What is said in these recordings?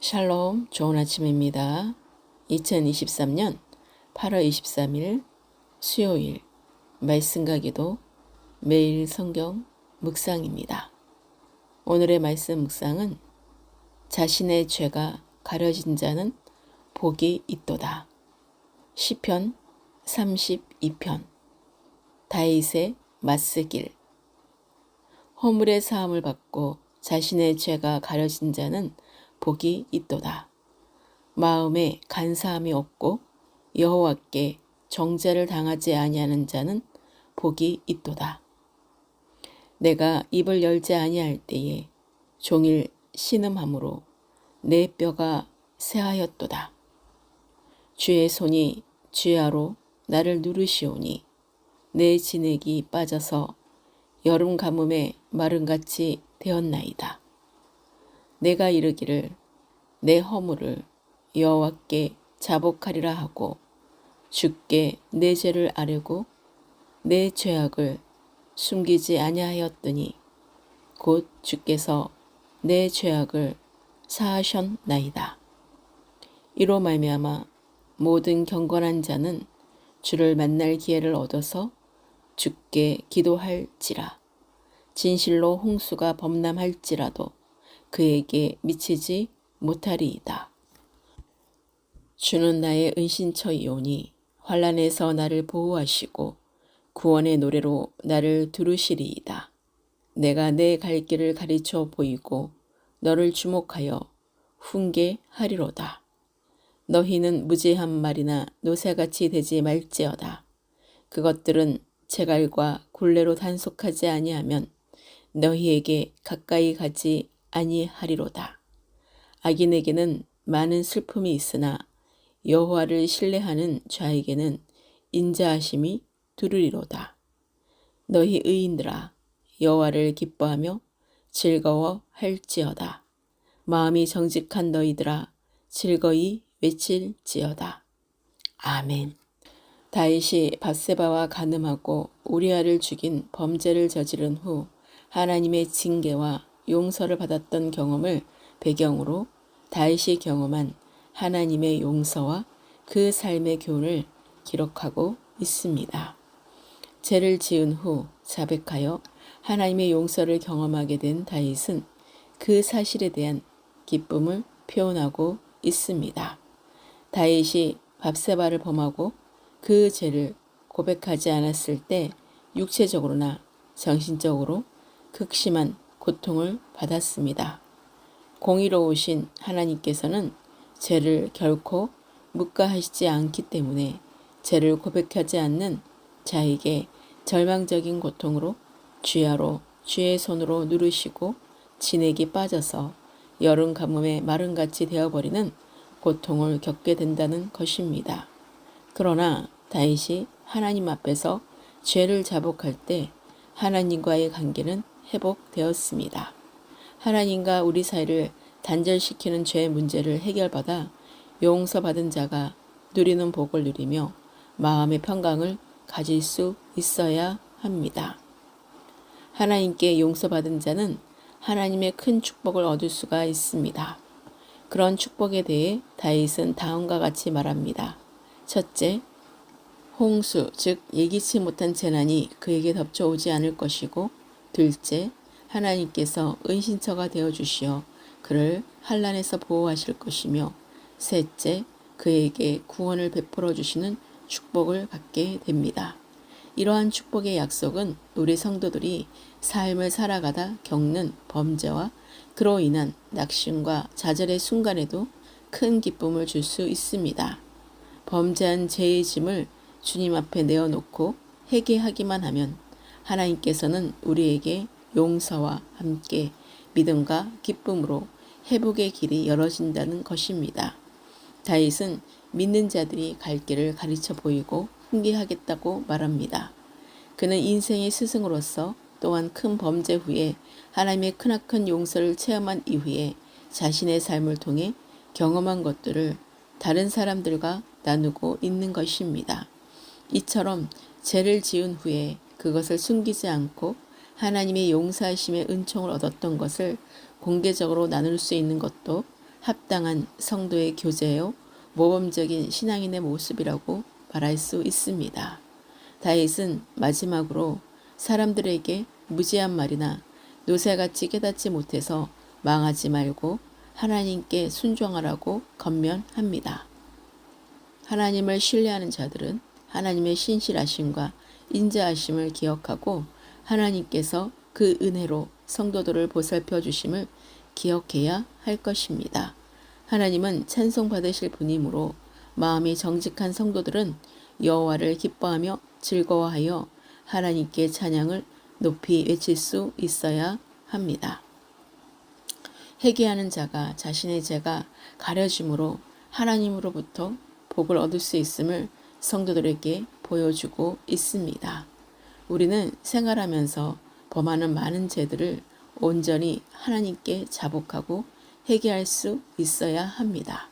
샬롬, 좋은 아침입니다. 2023년 8월 23일 수요일 말씀과 기도 매일 성경 묵상입니다. 오늘의 말씀 묵상은 자신의 죄가 가려진 자는 복이 있도다. 시편 32편 다윗의 맞쓰길. 허물의 사함을 받고 자신의 죄가 가려진 자는 복이 있도다. 마음에 간사함이 없고 여호와께 정죄를 당하지 아니하는 자는 복이 있도다. 내가 입을 열지 아니할 때에 종일 신음함으로 내 뼈가 새하였도다. 주의 손이 쥐하로 나를 누르시오니 내 진액이 빠져서 여름 가뭄에 마름같이 되었나이다. 내가 이르기를 내 허물을 여호와께 자복하리라 하고 주께 내 죄를 아뢰고 내 죄악을 숨기지 아니하였더니 곧 주께서 내 죄악을 사하셨나이다. 이로 말미암아 모든 경건한 자는 주를 만날 기회를 얻어서 주께 기도할지라. 진실로 홍수가 범람할지라도 그에게 미치지 못하리이다. 주는 나의 은신처이오니 환난에서 나를 보호하시고 구원의 노래로 나를 두르시리이다. 내가 내 갈 길을 가르쳐 보이고 너를 주목하여 훈계하리로다. 너희는 무죄한 말이나 노새같이 되지 말지어다. 그것들은 재갈과 굴레로 단속하지 아니하면 너희에게 가까이 가지 아니하리로다. 악인에게는 많은 슬픔이 있으나 여호와를 신뢰하는 자에게는 인자하심이 두르리로다. 너희 의인들아 여호와를 기뻐하며 즐거워할지어다. 마음이 정직한 너희들아 즐거이 외칠지어다. 아멘. 다윗이 밧세바와 간음하고 우리아를 죽인 범죄를 저지른 후 하나님의 징계와 용서를 받았던 경험을 배경으로 다윗이 경험한 하나님의 용서와 그 삶의 교훈을 기록하고 있습니다. 죄를 지은 후 자백하여 하나님의 용서를 경험하게 된 다윗은 그 사실에 대한 기쁨을 표현하고 있습니다. 다윗이 밧세바를 범하고 그 죄를 고백하지 않았을 때 육체적으로나 정신적으로 극심한 고통을 받았습니다. 공의로우신 하나님께서는 죄를 결코 묵과하시지 않기 때문에 죄를 고백하지 않는 자에게 절망적인 고통으로 쥐하로 주의 손으로 누르시고 진액이 빠져서 여름 가뭄에 마름같이 되어버리는 고통을 겪게 된다는 것입니다. 그러나 다윗이 하나님 앞에서 죄를 자복할 때 하나님과의 관계는 회복되었습니다. 하나님과 우리 사이를 단절시키는 죄 문제를 해결받아 용서받은 자가 누리는 복을 누리며 마음의 평강을 가질 수 있어야 합니다. 하나님께 용서받은 자는 하나님의 큰 축복을 얻을 수가 있습니다. 그런 축복에 대해 다윗은 다음과 같이 말합니다. 첫째, 홍수, 즉 예기치 못한 재난이 그에게 덮쳐오지 않을 것이고, 둘째, 하나님께서 은신처가 되어주시어 그를 환난에서 보호하실 것이며, 셋째, 그에게 구원을 베풀어 주시는 축복을 받게 됩니다. 이러한 축복의 약속은 우리 성도들이 삶을 살아가다 겪는 범죄와 그로 인한 낙심과 좌절의 순간에도 큰 기쁨을 줄 수 있습니다. 범죄한 죄의 짐을 주님 앞에 내어놓고 회개하기만 하면 하나님께서는 우리에게 용서와 함께 믿음과 기쁨으로 회복의 길이 열어진다는 것입니다. 다윗은 믿는 자들이 갈 길을 가르쳐 보이고 훈계하겠다고 말합니다. 그는 인생의 스승으로서 또한 큰 범죄 후에 하나님의 크나큰 용서를 체험한 이후에 자신의 삶을 통해 경험한 것들을 다른 사람들과 나누고 있는 것입니다. 이처럼 죄를 지은 후에 그것을 숨기지 않고 하나님의 용서하심의 은총을 얻었던 것을 공개적으로 나눌 수 있는 것도 합당한 성도의 교제요, 모범적인 신앙인의 모습이라고 말할 수 있습니다. 다윗은 마지막으로 사람들에게 무지한 말이나 노새같이 깨닫지 못해서 망하지 말고 하나님께 순종하라고 권면합니다. 하나님을 신뢰하는 자들은 하나님의 신실하심과 인자하심을 기억하고 하나님께서 그 은혜로 성도들을 보살펴 주심을 기억해야 할 것입니다. 하나님은 찬송받으실 분이므로 마음이 정직한 성도들은 여호와를 기뻐하며 즐거워하여 하나님께 찬양을 높이 외칠 수 있어야 합니다. 회개하는 자가 자신의 죄가 가려짐으로 하나님으로부터 복을 얻을 수 있음을 성도들에게 보여주고 있습니다. 우리는 생활하면서 범하는 많은 죄들을 온전히 하나님께 자복하고 회개할 수 있어야 합니다.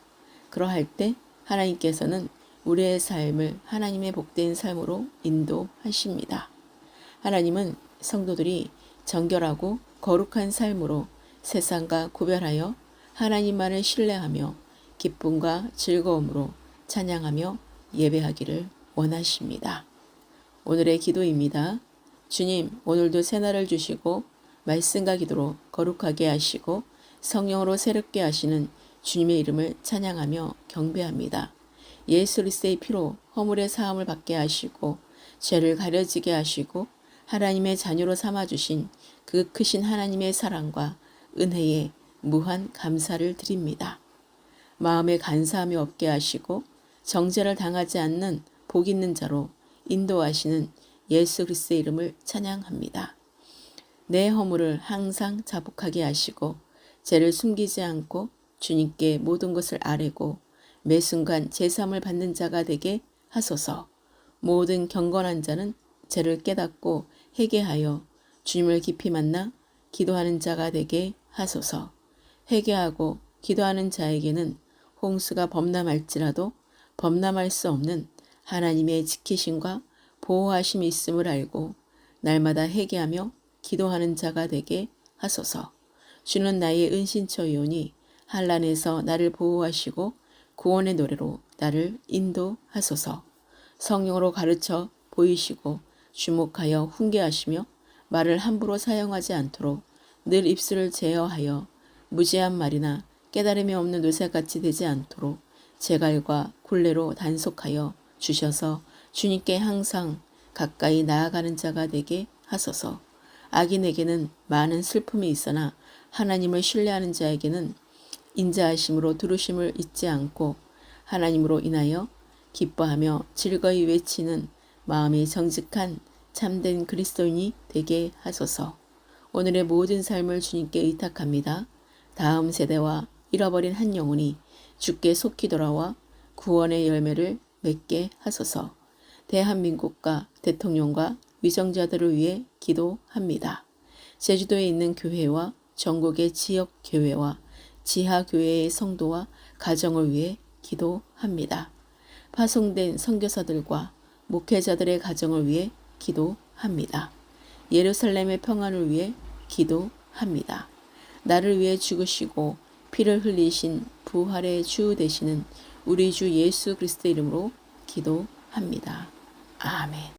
그러할 때 하나님께서는 우리의 삶을 하나님의 복된 삶으로 인도하십니다. 하나님은 성도들이 정결하고 거룩한 삶으로 세상과 구별하여 하나님만을 신뢰하며 기쁨과 즐거움으로 찬양하며 예배하기를 원하십니다. 오늘의 기도입니다. 주님, 오늘도 새날을 주시고 말씀과 기도로 거룩하게 하시고 성령으로 새롭게 하시는 주님의 이름을 찬양하며 경배합니다. 예수 그리스도의 피로 허물의 사함을 받게 하시고 죄를 가려지게 하시고 하나님의 자녀로 삼아주신 그 크신 하나님의 사랑과 은혜에 무한 감사를 드립니다. 마음에 간사함이 없게 하시고 정죄를 당하지 않는 복 있는 자로 인도하시는 예수 그리스도의 이름을 찬양합니다. 내 허물을 항상 자복하게 하시고 죄를 숨기지 않고 주님께 모든 것을 아뢰고 매 순간 제사함을 받는 자가 되게 하소서. 모든 경건한 자는 죄를 깨닫고 회개하여 주님을 깊이 만나 기도하는 자가 되게 하소서. 회개하고 기도하는 자에게는 홍수가 범람할지라도 범람할 수 없는 하나님의 지키심과 보호하심이 있음을 알고 날마다 회개하며 기도하는 자가 되게 하소서. 주는 나의 은신처이오니 환난에서 나를 보호하시고 구원의 노래로 나를 인도하소서. 성령으로 가르쳐 보이시고 주목하여 훈계하시며 말을 함부로 사용하지 않도록 늘 입술을 제어하여 무지한 말이나 깨달음이 없는 노새같이 되지 않도록 제갈과 굴레로 단속하여 주셔서 주님께 항상 가까이 나아가는 자가 되게 하소서. 악인에게는 많은 슬픔이 있으나 하나님을 신뢰하는 자에게는 인자하심으로 두루심을 잊지 않고 하나님으로 인하여 기뻐하며 즐거이 외치는 마음이 정직한 참된 그리스도인이 되게 하소서. 오늘의 모든 삶을 주님께 의탁합니다. 다음 세대와 잃어버린 한 영혼이 주께 속히 돌아와 구원의 열매를 맺게 하소서. 대한민국과 대통령과 위정자들을 위해 기도합니다. 제주도에 있는 교회와 전국의 지역 교회와 지하 교회의 성도와 가정을 위해 기도합니다. 파송된 선교사들과 목회자들의 가정을 위해 기도합니다. 예루살렘의 평안을 위해 기도합니다. 나를 위해 죽으시고 피를 흘리신 부활의 주 되시는 우리 주 예수 그리스도 이름으로 기도합니다. 아멘.